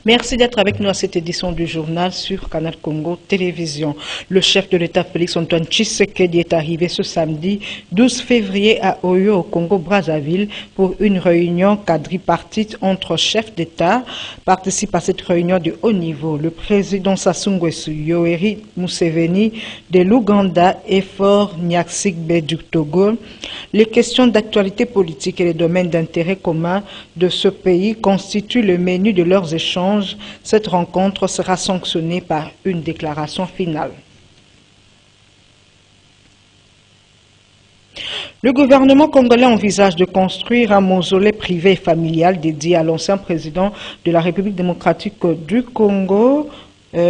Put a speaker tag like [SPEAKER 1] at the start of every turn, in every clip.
[SPEAKER 1] Merci d'être avec nous à cette édition du journal sur Canal Congo Télévision. Le chef de l'État Félix-Antoine Tshisekedi est arrivé ce samedi 12 février à Oyo au Congo-Brazzaville pour une réunion quadripartite entre chefs d'État. Participe à cette réunion de haut niveau le président Sassou Nguesso, Yoweri Museveni de l'Ouganda et Faure Gnassingbé du Togo. Les questions d'actualité politique et les domaines d'intérêt commun de ce pays constituent le menu de leurs échanges. Cette rencontre sera sanctionnée par une déclaration finale. Le gouvernement congolais envisage de construire un mausolée privé et familial dédié à l'ancien président de la République démocratique du Congo,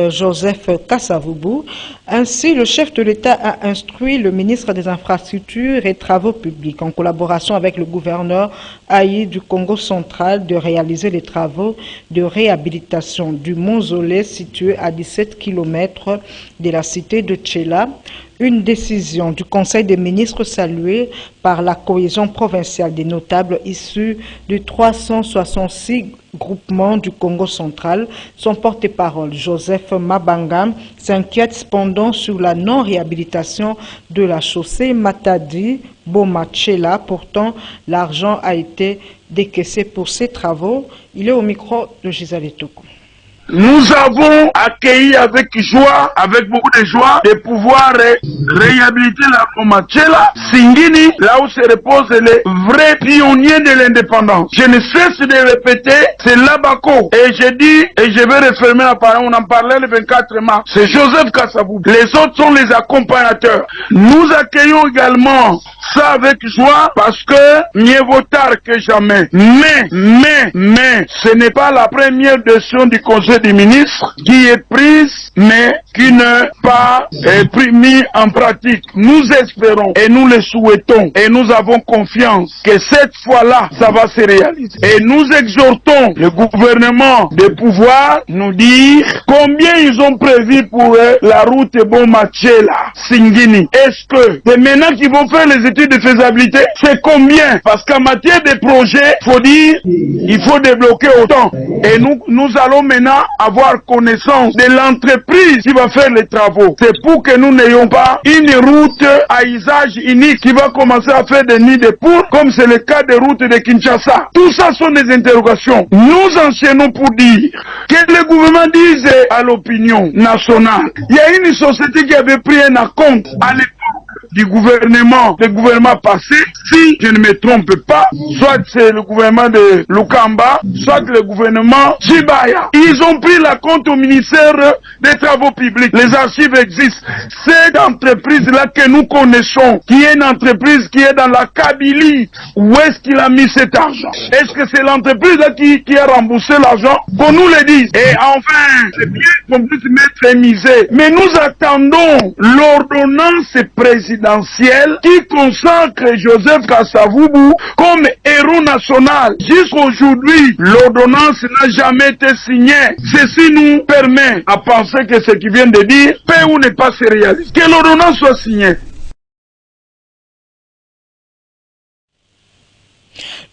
[SPEAKER 1] Joseph Kasavubu. Ainsi, le chef de l'État a instruit le ministre des Infrastructures et Travaux publics, en collaboration avec le gouverneur Aïe du Congo central, de réaliser les travaux de réhabilitation du mausolée situé à 17 km de la cité de Tchela. Une décision du Conseil des ministres saluée par la cohésion provinciale des notables issus du 366 groupements du Congo central. Son porte-parole, Joseph Mabanga, s'inquiète cependant sur la non-réhabilitation de la chaussée Matadi Bomachela. Pourtant, l'argent a été décaissé pour ces travaux. Il est au micro de Gisèle Etoko.
[SPEAKER 2] Nous avons accueilli avec joie, avec beaucoup de joie, de pouvoir réhabiliter la Bomachela, Singini, là où se reposent les vrais pionniers de l'indépendance. Je ne cesse de répéter, c'est Labako. Et je dis, et je vais refermer la parole, on en parlait le 24 mars, c'est Joseph Kasavubu. Les autres sont les accompagnateurs. Nous accueillons également ça avec joie parce que mieux vaut tard que jamais. Mais, ce n'est pas la première décision du Conseil des ministres qui est prise, mais qui n'est pas mise en pratique. Nous espérons et nous le souhaitons et nous avons confiance que cette fois-là, ça va se réaliser. Et nous exhortons le gouvernement de pouvoir nous dire combien ils ont prévu pour la route Bomachela, Singini. Est-ce que c'est maintenant qu'ils vont faire les études de faisabilité? C'est combien? Parce qu'en matière de projet, faut dire, il faut débloquer autant. Et nous allons maintenant avoir connaissance de l'entreprise qui va faire les travaux. C'est pour que nous n'ayons pas une route à usage unique qui va commencer à faire des nids de poules, comme c'est le cas des routes de Kinshasa. Tout ça sont des interrogations. Nous enseignons pour dire que le gouvernement dise à l'opinion nationale. Il y a une société qui avait pris un acompte à l'époque du gouvernement, le gouvernement passé, si je ne me trompe pas, soit c'est le gouvernement de Lukamba, soit le gouvernement Chibaya. Ils ont pris la compte au ministère des Travaux publics. Les archives existent. Cette entreprise-là que nous connaissons, qui est une entreprise qui est dans la Kabylie, où est-ce qu'il a mis cet argent? Est-ce que c'est l'entreprise-là qui a remboursé l'argent? Qu'on nous le dise. Et enfin, c'est bien qu'on puisse mettre misé. Mais nous attendons l'ordonnance présidentielle qui consacre Joseph Kasavubu comme héros national. Jusqu'aujourd'hui, l'ordonnance n'a jamais été signée. Ceci nous permet à penser que ce qu'il vient de dire peut ou n'est pas se réalise. Que l'ordonnance soit signée.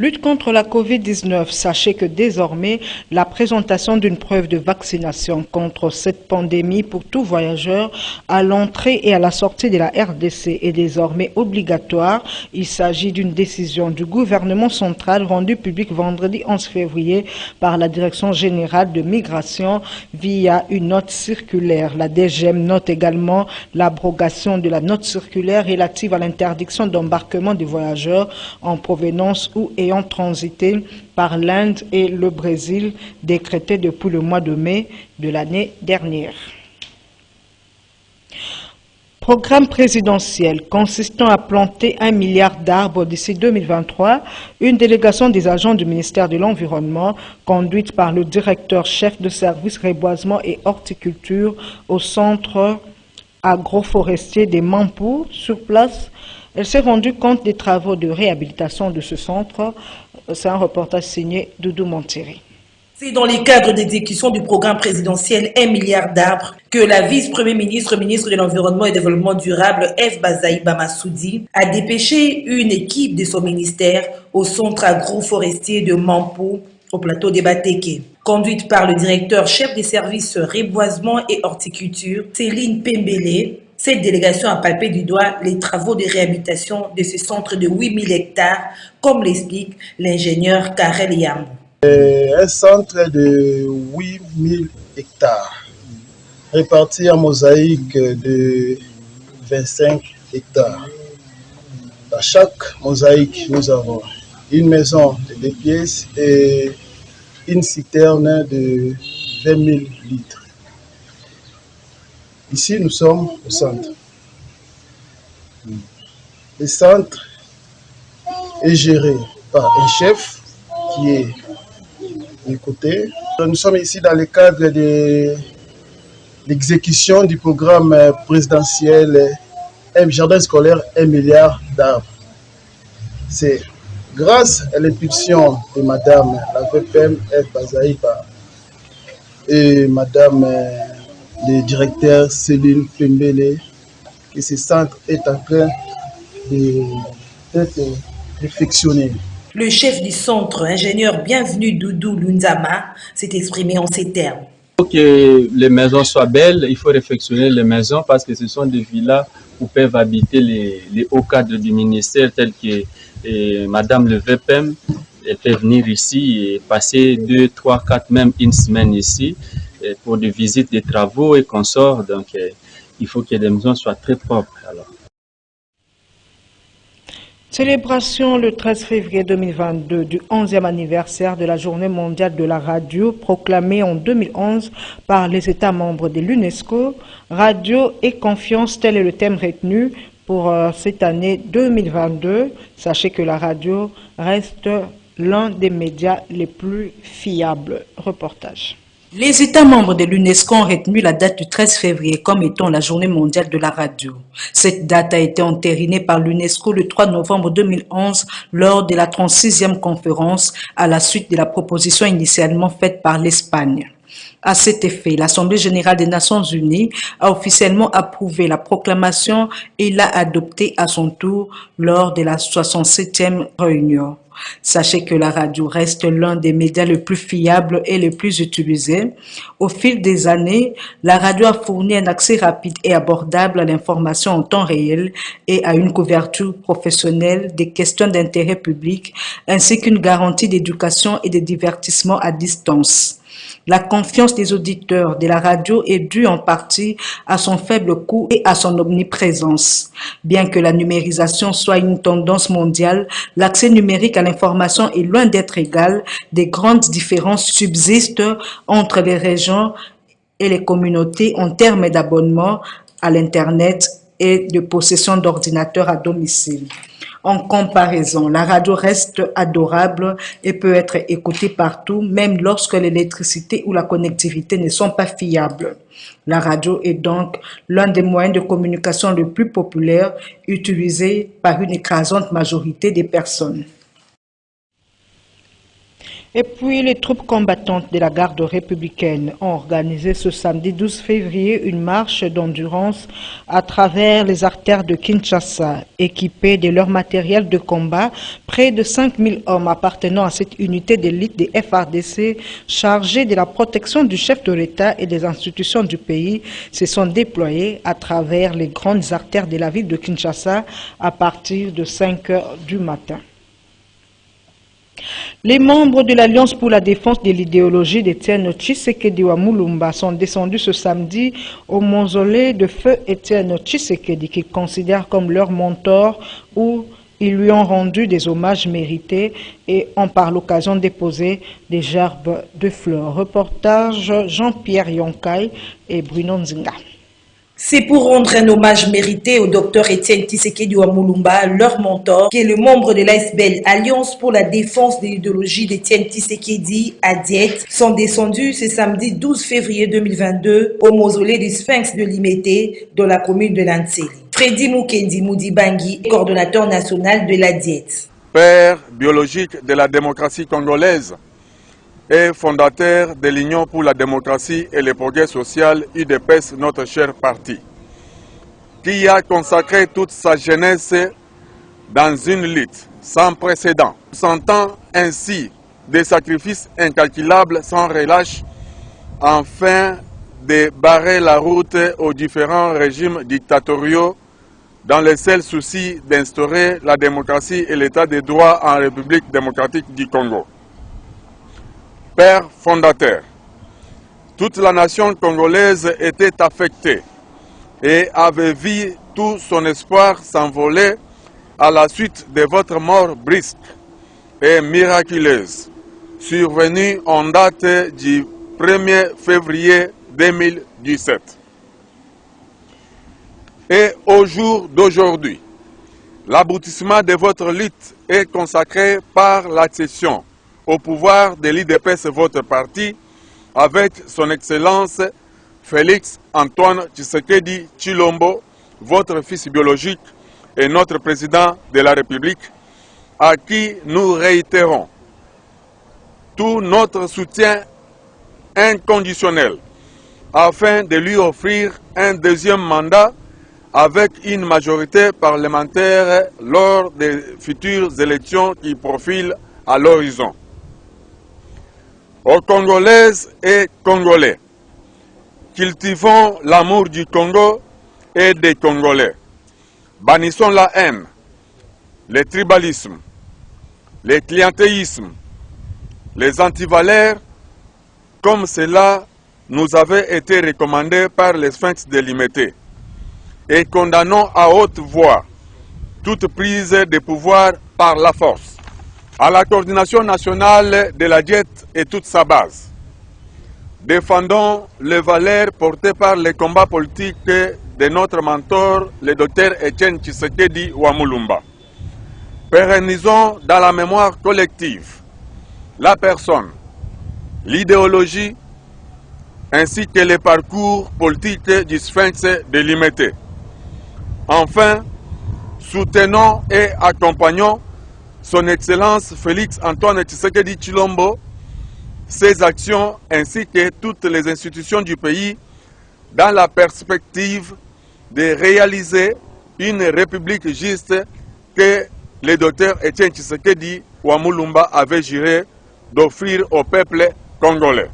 [SPEAKER 1] Lutte contre la Covid-19. Sachez que désormais, la présentation d'une preuve de vaccination contre cette pandémie pour tout voyageur à l'entrée et à la sortie de la RDC est désormais obligatoire. Il s'agit d'une décision du gouvernement central rendue publique vendredi 11 février par la Direction générale de migration via une note circulaire. La DGM note également l'abrogation de la note circulaire relative à l'interdiction d'embarquement des voyageurs en provenance ou ayant transité par l'Inde et le Brésil, décrétée depuis le mois de mai de l'année dernière. Programme présidentiel consistant à planter 1 milliard d'arbres d'ici 2023, une délégation des agents du ministère de l'Environnement, conduite par le directeur-chef de service reboisement et horticulture au centre agroforestier des Mampou, sur place. Elle s'est rendue compte des travaux de réhabilitation de ce centre. C'est un reportage signé Doudou Montéry.
[SPEAKER 3] C'est dans le cadre d'exécution du programme présidentiel 1 milliard d'arbres que la vice-premier ministre, ministre de l'Environnement et du Développement durable, F. Bazaï Bamassoudi, a dépêché une équipe de son ministère au centre agroforestier de Mampou, au plateau des Bateke. Conduite par le directeur chef des services reboisement et horticulture, Céline Pembele, cette délégation a palpé du doigt les travaux de réhabilitation de ce centre de 8000 hectares, comme l'explique l'ingénieur Karel Yambou.
[SPEAKER 4] Un centre de 8000 hectares, réparti en mosaïque de 25 hectares. Dans chaque mosaïque, nous avons une maison de 2 pièces et une citerne de 20 000 litres. Ici, nous sommes au centre. Le centre est géré par un chef qui est du côté. Nous sommes ici dans le cadre de l'exécution du programme présidentiel Jardin scolaire 1 milliard d'arbres. C'est grâce à l'impulsion de Madame la VPM F. Bazaïba et Madame le directeur Céline Pembele que ce centre est en train d'être réflexionné.
[SPEAKER 3] Le chef du centre, ingénieur Bienvenu Doudou Lunzama, s'est exprimé en ces termes.
[SPEAKER 5] Il faut que les maisons soient belles, il faut réfectionner les maisons parce que ce sont des villas où peuvent habiter les hauts cadres du ministère tels que Madame le VPM. Elle peut venir ici et passer 2, 3, 4, même une semaine ici pour des visites, des travaux et consorts. Donc il faut que les maisons soient très propres. Alors.
[SPEAKER 1] Célébration le 13 février 2022 du 11e anniversaire de la Journée mondiale de la radio, proclamée en 2011 par les États membres de l'UNESCO. Radio et confiance, tel est le thème retenu pour cette année 2022. Sachez que la radio reste l'un des médias les plus fiables. Reportage.
[SPEAKER 3] Les États membres de l'UNESCO ont retenu la date du 13 février comme étant la journée mondiale de la radio. Cette date a été entérinée par l'UNESCO le 3 novembre 2011 lors de la 36e conférence à la suite de la proposition initialement faite par l'Espagne. À cet effet, l'Assemblée générale des Nations unies a officiellement approuvé la proclamation et l'a adoptée à son tour lors de la 67e réunion. Sachez que la radio reste l'un des médias les plus fiables et les plus utilisés. Au fil des années, la radio a fourni un accès rapide et abordable à l'information en temps réel et à une couverture professionnelle des questions d'intérêt public, ainsi qu'une garantie d'éducation et de divertissement à distance. La confiance des auditeurs de la radio est due en partie à son faible coût et à son omniprésence. Bien que la numérisation soit une tendance mondiale, l'accès numérique à l'information est loin d'être égal. Des grandes différences subsistent entre les régions et les communautés en termes d'abonnement à l'Internet et de possession d'ordinateurs à domicile. En comparaison, la radio reste adorable et peut être écoutée partout, même lorsque l'électricité ou la connectivité ne sont pas fiables. La radio est donc l'un des moyens de communication les plus populaires utilisés par une écrasante majorité des personnes.
[SPEAKER 1] Et puis, les troupes combattantes de la garde républicaine ont organisé ce samedi 12 février une marche d'endurance à travers les artères de Kinshasa. Équipés de leur matériel de combat, près de 5000 hommes appartenant à cette unité d'élite des FARDC chargés de la protection du chef de l'État et des institutions du pays se sont déployés à travers les grandes artères de la ville de Kinshasa à partir de 5 heures du matin. Les membres de l'Alliance pour la défense de l'idéologie d'Étienne Tshisekedi wa Mulumba sont descendus ce samedi au mausolée de feu Étienne Tshisekedi qu'ils considèrent comme leur mentor où ils lui ont rendu des hommages mérités et ont par l'occasion déposé des gerbes de fleurs. Reportage Jean-Pierre Yonkai et Bruno Nzinga.
[SPEAKER 3] C'est pour rendre un hommage mérité au docteur Étienne Tshisekedi wa Mulumba, leur mentor, qui est le membre de l'ASBL, Alliance pour la défense de l'idéologie d'Étienne Tshisekedi, ADIET, sont descendus ce samedi 12 février 2022 au mausolée du Sphinx de Limete dans la commune de Lantseli. Freddy Mukendi Moudibangi, coordonnateur national de l'ADIET.
[SPEAKER 6] Père biologique de la démocratie congolaise et fondateur de l'Union pour la démocratie et le progrès social, UDPS, notre cher parti, qui a consacré toute sa jeunesse dans une lutte sans précédent, sentant ainsi des sacrifices incalculables sans relâche afin de barrer la route aux différents régimes dictatoriaux dans le seul souci d'instaurer la démocratie et l'état de droit en République démocratique du Congo. Père fondateur, toute la nation congolaise était affectée et avait vu tout son espoir s'envoler à la suite de votre mort brusque et miraculeuse, survenue en date du 1er février 2017. Et au jour d'aujourd'hui, l'aboutissement de votre lutte est consacré par l'accession au pouvoir de l'IDPS, votre parti, avec son Excellence Félix Antoine Tshisekedi Tshilombo, votre fils biologique et notre président de la République, à qui nous réitérons tout notre soutien inconditionnel afin de lui offrir un deuxième mandat avec une majorité parlementaire lors des futures élections qui profilent à l'horizon. Aux Congolaises et Congolais, cultivons l'amour du Congo et des Congolais. Bannissons la haine, le tribalisme, le clientélisme, les antivaleurs, comme cela nous avait été recommandé par les sphinx délimités, et condamnons à haute voix toute prise de pouvoir par la force. À la coordination nationale de la diète et toute sa base, défendons les valeurs portées par les combats politiques de notre mentor, le docteur Etienne Tshisekedi Wamulumba. Pérennisons dans la mémoire collective la personne, l'idéologie ainsi que les parcours politiques du sphinx délimité. Enfin, soutenons et accompagnons son Excellence Félix Antoine Tshisekedi Tshilombo, ses actions ainsi que toutes les institutions du pays dans la perspective de réaliser une république juste que le docteur Etienne Tshisekedi Wamulumba avait juré d'offrir au peuple congolais.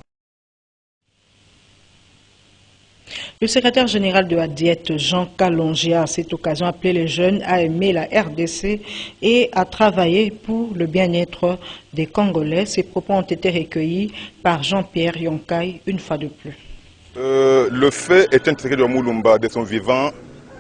[SPEAKER 1] Le secrétaire général de la Diète, Jean Kalongia, à cette occasion, a appelé les jeunes à aimer la RDC et à travailler pour le bien-être des Congolais. Ces propos ont été recueillis par Jean-Pierre Yonkai, une fois de plus.
[SPEAKER 7] Le fait Etienne Tshisekedi Wamulumba, de son vivant,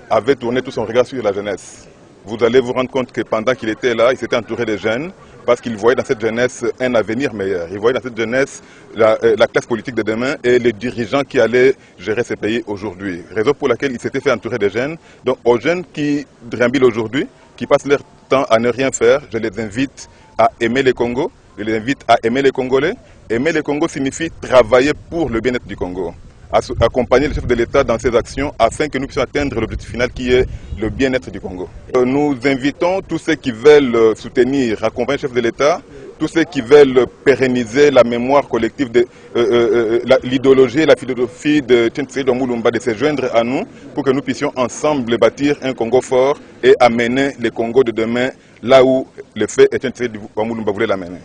[SPEAKER 7] avait tourné tout son regard sur la jeunesse. Vous allez vous rendre compte que pendant qu'il était là, il s'était entouré de jeunes parce qu'il voyait dans cette jeunesse un avenir meilleur. Il voyait dans cette jeunesse la classe politique de demain et les dirigeants qui allaient gérer ce pays aujourd'hui. Raison pour laquelle il s'était fait entourer de jeunes. Donc aux jeunes qui déambulent aujourd'hui, qui passent leur temps à ne rien faire, je les invite à aimer le Congo, je les invite à aimer les Congolais. Aimer le Congo signifie travailler pour le bien-être du Congo. Accompagner le chef de l'État dans ses actions afin que nous puissions atteindre l'objectif final qui est le bien-être du Congo. Nous invitons tous ceux qui veulent soutenir, accompagner le chef de l'État, tous ceux qui veulent pérenniser la mémoire collective, l'idéologie et la philosophie de Etienne Tshisekedi Wamulumba, de se joindre à nous pour que nous puissions ensemble bâtir un Congo fort et amener le Congo de demain là où le fait Etienne Tshisekedi Wamulumba voulait l'amener.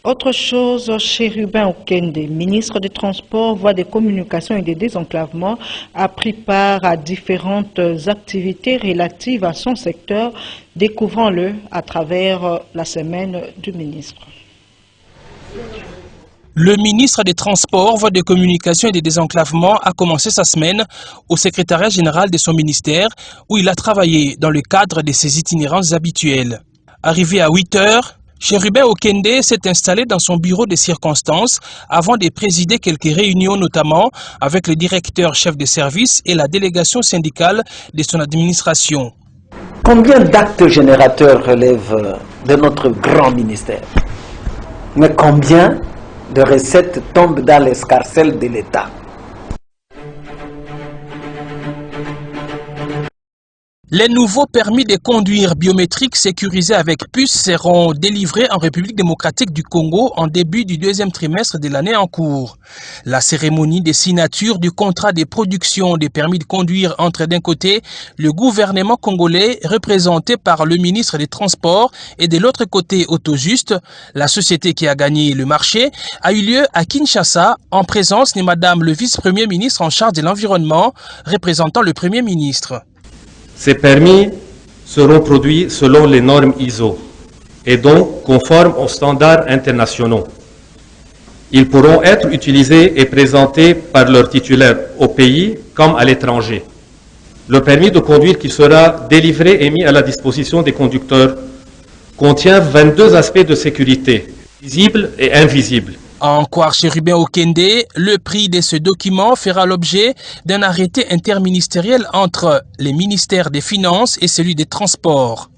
[SPEAKER 1] Autre chose, Chérubin Okende, ministre des Transports, Voies des Communications et des Désenclavements, a pris part à différentes activités relatives à son secteur. Découvrons-le à travers la semaine du ministre.
[SPEAKER 8] Le ministre des Transports, Voies des Communications et des Désenclavements a commencé sa semaine au secrétariat général de son ministère où il a travaillé dans le cadre de ses itinérances habituelles. Arrivé à 8 heures, Chérubin Okende s'est installé dans son bureau de circonstances avant de présider quelques réunions, notamment avec le directeur chef de service et la délégation syndicale de son administration.
[SPEAKER 9] Combien d'actes générateurs relèvent de notre grand ministère? Mais combien de recettes tombent dans l'escarcelle de l'État?
[SPEAKER 8] Les nouveaux permis de conduire biométriques sécurisés avec puce seront délivrés en République démocratique du Congo en début du deuxième trimestre de l'année en cours. La cérémonie de signature du contrat de production des permis de conduire entre d'un côté le gouvernement congolais représenté par le ministre des Transports et de l'autre côté Autojuste, la société qui a gagné le marché, a eu lieu à Kinshasa en présence de Madame le vice-premier ministre en charge de l'environnement représentant le Premier ministre.
[SPEAKER 10] Ces permis seront produits selon les normes ISO et donc conformes aux standards internationaux. Ils pourront être utilisés et présentés par leurs titulaires au pays comme à l'étranger. Le permis de conduire qui sera délivré et mis à la disposition des conducteurs contient 22 aspects de sécurité, visibles et invisibles.
[SPEAKER 8] En croire Chérubin Okende, le prix de ce document fera l'objet d'un arrêté interministériel entre les ministères des Finances et celui des Transports.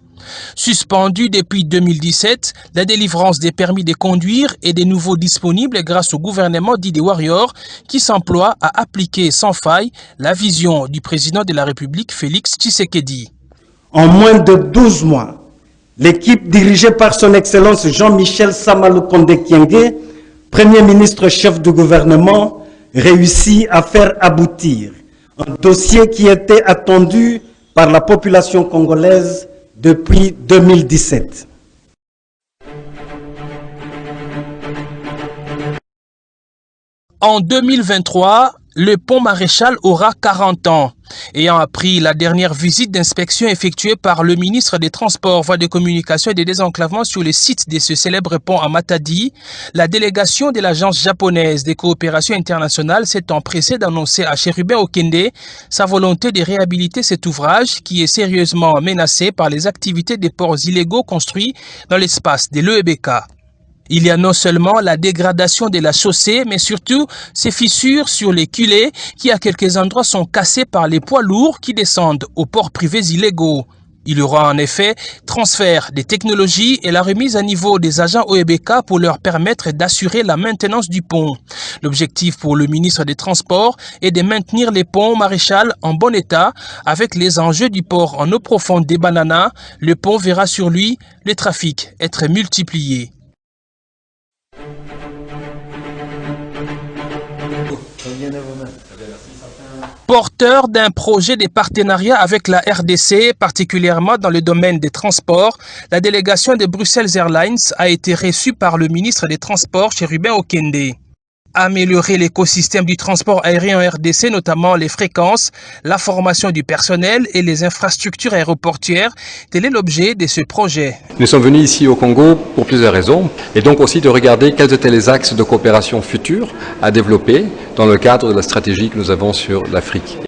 [SPEAKER 8] Suspendue depuis 2017, la délivrance des permis de conduire est de nouveau disponible grâce au gouvernement dit des Warriors qui s'emploie à appliquer sans faille la vision du président de la République Félix Tshisekedi.
[SPEAKER 11] En moins de 12 mois, l'équipe dirigée par son Excellence Jean-Michel Sama Lukonde Kyenge, Premier ministre chef du gouvernement, réussit à faire aboutir un dossier qui était attendu par la population congolaise depuis 2017.
[SPEAKER 8] En 2023, le pont Maréchal aura 40 ans. Ayant appris la dernière visite d'inspection effectuée par le ministre des Transports, Voies de communication et des désenclavements sur le site de ce célèbre pont à Matadi, la délégation de l'Agence japonaise des coopérations internationales s'est empressée d'annoncer à Chérubin Okende sa volonté de réhabiliter cet ouvrage qui est sérieusement menacé par les activités des ports illégaux construits dans l'espace de l'EBK. Il y a non seulement la dégradation de la chaussée, mais surtout ces fissures sur les culées qui à quelques endroits sont cassées par les poids lourds qui descendent aux ports privés illégaux. Il y aura en effet transfert des technologies et la remise à niveau des agents OEBK pour leur permettre d'assurer la maintenance du pont. L'objectif pour le ministre des Transports est de maintenir les ponts Maréchal en bon état avec les enjeux du port en eau profonde des Bananas. Le pont verra sur lui le trafic être multiplié. Porteur d'un projet de partenariat avec la RDC, particulièrement dans le domaine des transports, la délégation de Bruxelles Airlines a été reçue par le ministre des Transports, Chérubin Okende. Améliorer l'écosystème du transport aérien en RDC, notamment les fréquences, la formation du personnel et les infrastructures aéroportuaires, tel est l'objet de ce projet.
[SPEAKER 12] Nous sommes venus ici au Congo pour plusieurs raisons, et donc aussi de regarder quels étaient les axes de coopération futurs à développer dans le cadre de la stratégie que nous avons sur l'Afrique.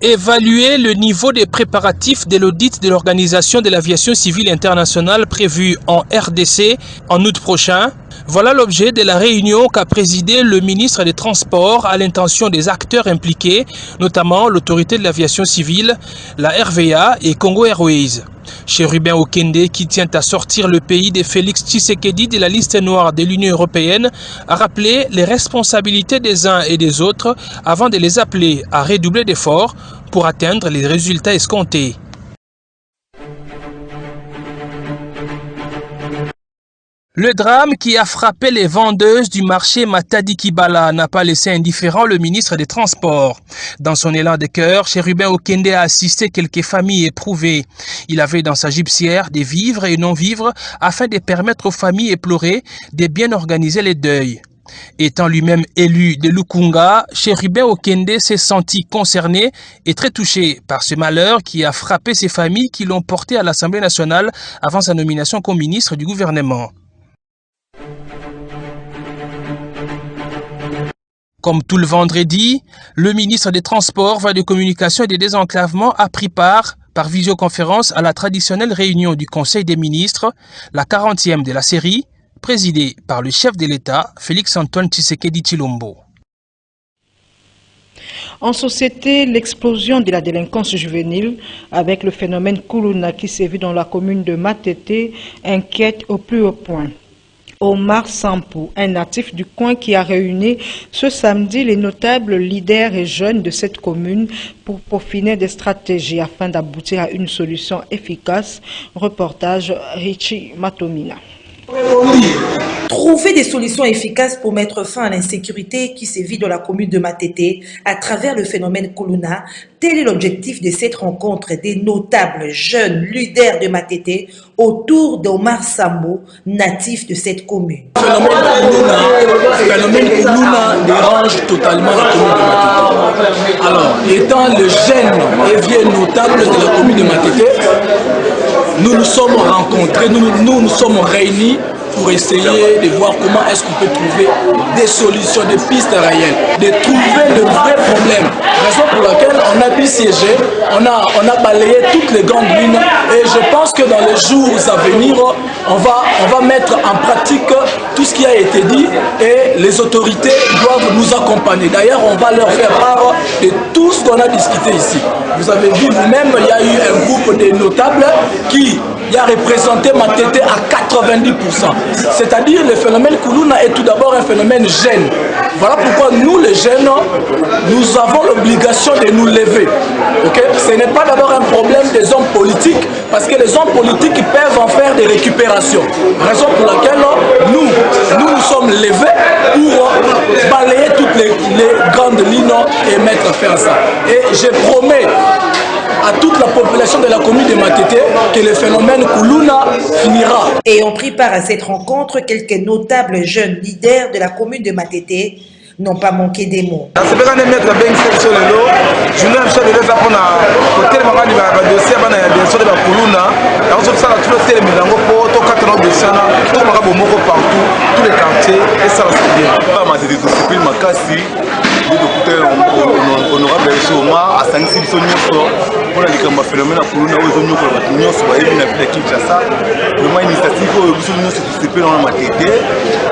[SPEAKER 8] Évaluer le niveau des préparatifs de l'audit de l'Organisation de l'aviation civile internationale prévu en RDC en août prochain. Voilà l'objet de la réunion qu'a présidé le ministre des Transports à l'intention des acteurs impliqués, notamment l'autorité de l'aviation civile, la RVA et Congo Airways. Chérubin Okende, qui tient à sortir le pays de Félix Tshisekedi de la liste noire de l'Union européenne, a rappelé les responsabilités des uns et des autres avant de les appeler à redoubler d'efforts pour atteindre les résultats escomptés. Le drame qui a frappé les vendeuses du marché Matadi Kibala n'a pas laissé indifférent le ministre des Transports. Dans son élan de cœur, Chérubin Okende a assisté quelques familles éprouvées. Il avait dans sa gibecière des vivres et non-vivres afin de permettre aux familles éplorées de bien organiser les deuils. Étant lui-même élu de Lukunga, Chérubin Okende s'est senti concerné et très touché par ce malheur qui a frappé ces familles qui l'ont porté à l'Assemblée nationale avant sa nomination comme ministre du gouvernement. Comme tout le vendredi, le ministre des Transports, Voies de communication et des désenclavements a pris part par visioconférence à la traditionnelle réunion du Conseil des ministres, la 40e de la série, présidée par le chef de l'État, Félix-Antoine Tshisekedi Tshilombo.
[SPEAKER 1] En société, l'explosion de la délinquance juvénile avec le phénomène Kuluna qui sévit dans la commune de Matete inquiète au plus haut point. Omar Sampou, un natif du coin qui a réuni ce samedi les notables leaders et jeunes de cette commune pour peaufiner des stratégies afin d'aboutir à une solution efficace. Reportage Richie Matomina.
[SPEAKER 3] Trouver des solutions efficaces pour mettre fin à l'insécurité qui sévit dans la commune de Matete à travers le phénomène Kuluna, tel est l'objectif de cette rencontre des notables jeunes leaders de Matete autour d'Omar Sambo, natif de cette commune.
[SPEAKER 13] Le phénomène Kuluna dérange totalement la commune de Matete. Alors, étant le jeune et vieux notable de la commune de Matete, nous nous sommes rencontrés, nous nous sommes réunis pour essayer de voir comment est-ce qu'on peut trouver des solutions, des pistes réelles, de trouver le vrai problème. Raison pour laquelle on a pu siéger, on a balayé toutes les grandes lignes et je pense que dans les jours à venir, on va mettre en pratique tout ce qui a été dit et les autorités doivent nous accompagner. D'ailleurs, on va leur faire part de tout ce qu'on a discuté ici. Vous avez vu vous-même, il y a eu un groupe de notables qui a représenté Matete à 90%. C'est-à-dire le phénomène Kuluna est tout d'abord un phénomène jeune. Voilà pourquoi nous les jeunes, nous avons l'obligation de nous lever. Okay? Ce n'est pas d'abord un problème des hommes politiques, parce que les hommes politiques peuvent en faire des récupérations. Raison pour laquelle nous sommes levés pour balayer toutes les grandes lignes et mettre fin à ça. Et je promets à toute la population de la commune de Matete que le phénomène Kuluna finira.
[SPEAKER 3] Et ont pris part à cette rencontre quelques notables jeunes leaders de la commune de Matete n'ont pas manqué des mots.
[SPEAKER 14] honorable Omar asangisi biso nyonso mpona likambo ya phénomène ya Kuluna oyo ezonyokola bato nyonso bayebi na ville ya Kinshasa. Vraiment initiative oyo biso nyonso tosepeli wana Matete.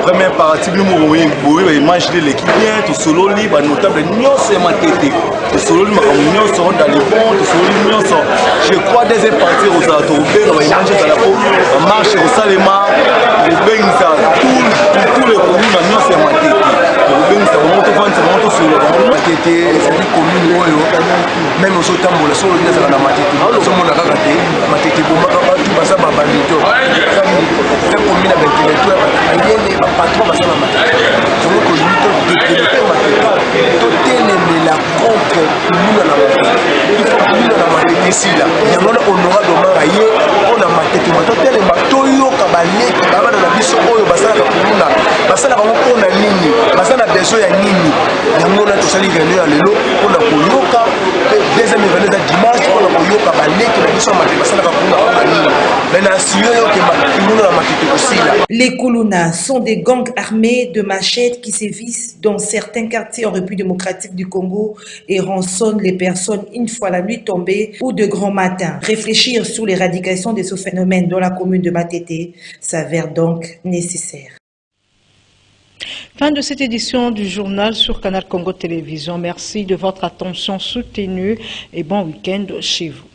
[SPEAKER 14] Première partie bino boye baimagine l'équipe bien tosololi banotable nyonso ya Matete, tosololi makambo nyonso dans le bon, tosololi nyonso. Je crois deuxième partie kozala tokobenga baimage ezala po bamarche kosalema kobengisa tous les communes nyonso ya Matete. Tokobengisa bango tovanisa bango tosolola bango Matete ezali commune oyo même ozotambola solo ezala na Matete ozomona kaka te Matete bombaka bato baza babandito ta commune ya baintellectuel ayene bapatron basala Matete zongo kolito développer Matete totelemela contre Kuluna na Matete il faut Kuluna na Matete esila yango na honorable Omar ye mpona Matete totelema toyoka baleki babana na biso oyo basalaka Kuluna basalaka ngo mpona nini basala besoin ya nini yango na tosali réunion ya lelo mpona koyoka deuxième événement ya dimanche mpona koyoka baleki na biso ya Matete basalaka Kuluna mpona nini mais na assuré yo ke Kuluna na Matete kosila.
[SPEAKER 3] Les Kuluna sont des gangs armés de machettes qui sévissent dans certains quartiers en République démocratique du Congo et rançonnent les personnes une fois la nuit tombée ou de grand matin. Réfléchir sur l'éradication de ce phénomène dans la commune de Matete s'avère donc nécessaire.
[SPEAKER 1] Fin de cette édition du journal sur Canal Congo Télévision. Merci de votre attention soutenue et bon week-end chez vous.